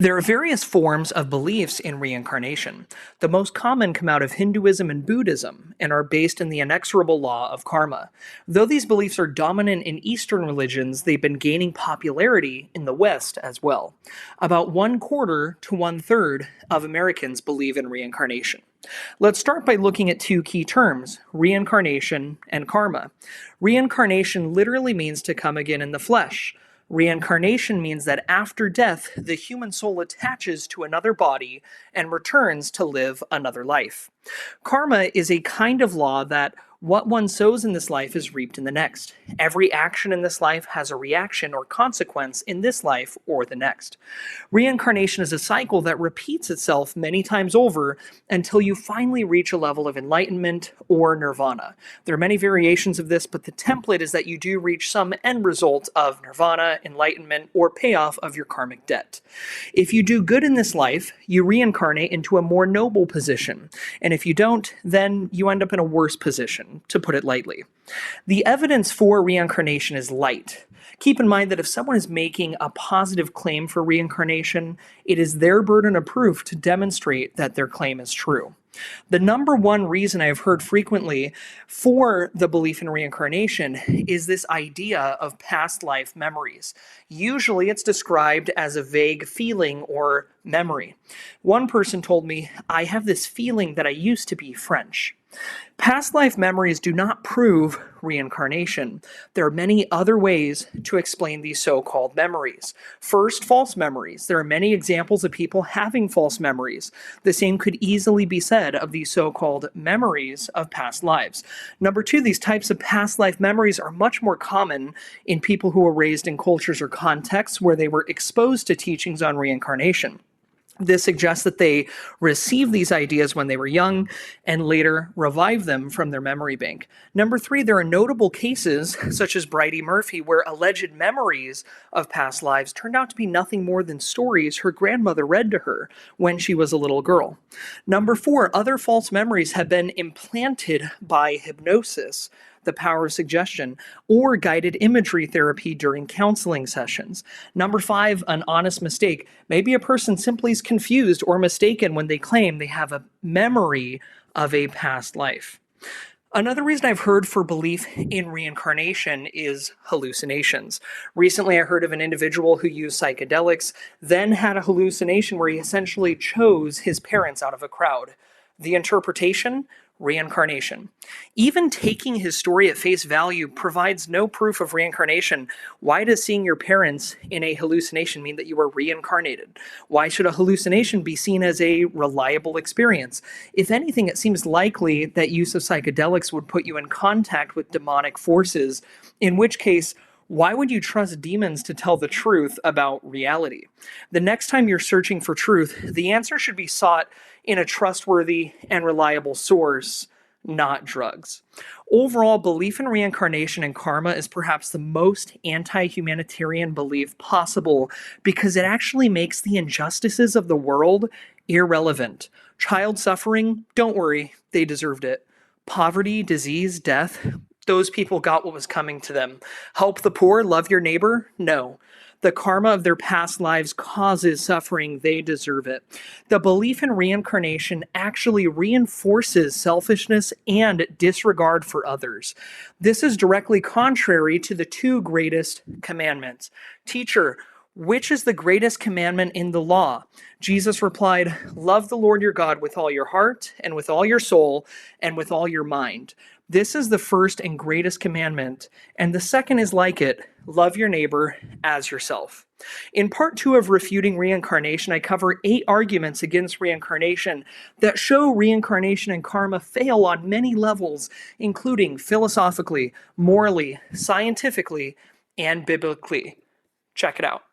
There are various forms of beliefs in reincarnation. The most common come out of Hinduism and Buddhism and are based in the inexorable law of karma. Though these beliefs are dominant in Eastern religions, they've been gaining popularity in the West as well. About 1/4 to 1/3 of Americans believe in reincarnation. Let's start by looking at two key terms, reincarnation and karma. Reincarnation literally means to come again in the flesh. Reincarnation means that after death, the human soul attaches to another body and returns to live another life. Karma is a kind of law that what one sows in this life is reaped in the next. Every action in this life has a reaction or consequence in this life or the next. Reincarnation is a cycle that repeats itself many times over until you finally reach a level of enlightenment or nirvana. There are many variations of this, but the template is that you do reach some end result of nirvana, enlightenment, or payoff of your karmic debt. If you do good in this life, you reincarnate into a more noble position, and if you don't, then you end up in a worse position, to put it lightly. The evidence for reincarnation is light. Keep in mind that if someone is making a positive claim for reincarnation, it is their burden of proof to demonstrate that their claim is true. The number one reason I've heard frequently for the belief in reincarnation is this idea of past life memories. Usually it's described as a vague feeling or memory. One person told me, "I have this feeling that I used to be French." Past life memories do not prove reincarnation. There are many other ways to explain these so-called memories. First, false memories. There are many examples of people having false memories. The same could easily be said of these so-called memories of past lives. Number two, these types of past life memories are much more common in people who were raised in cultures or contexts where they were exposed to teachings on reincarnation. This suggests that they received these ideas when they were young and later revived them from their memory bank. Number three, there are notable cases, such as Bridie Murphy, where alleged memories of past lives turned out to be nothing more than stories her grandmother read to her when she was a little girl. Number four, other false memories have been implanted by hypnosis, the power of suggestion, or guided imagery therapy during counseling sessions. Number five, an honest mistake. Maybe a person simply is confused or mistaken when they claim they have a memory of a past life. Another reason I've heard for belief in reincarnation is hallucinations. Recently, I heard of an individual who used psychedelics, then had a hallucination where he essentially chose his parents out of a crowd. The interpretation? Reincarnation. Even taking his story at face value provides no proof of reincarnation. Why does seeing your parents in a hallucination mean that you were reincarnated? Why should a hallucination be seen as a reliable experience? If anything, it seems likely that use of psychedelics would put you in contact with demonic forces, in which case, why would you trust demons to tell the truth about reality? The next time you're searching for truth, the answer should be sought in a trustworthy and reliable source, not drugs. Overall, belief in reincarnation and karma is perhaps the most anti-humanitarian belief possible because it actually makes the injustices of the world irrelevant. Child suffering, don't worry, they deserved it. Poverty, disease, death, those people got what was coming to them. Help the poor, love your neighbor? No. The karma of their past lives causes suffering. They deserve it. The belief in reincarnation actually reinforces selfishness and disregard for others. This is directly contrary to the two greatest commandments. Teacher, which is the greatest commandment in the law? Jesus replied, love the Lord your God with all your heart and with all your soul and with all your mind. This is the first and greatest commandment, and the second is like it, love your neighbor as yourself. In part 2 of Refuting Reincarnation, I cover 8 arguments against reincarnation that show reincarnation and karma fail on many levels, including philosophically, morally, scientifically, and biblically. Check it out.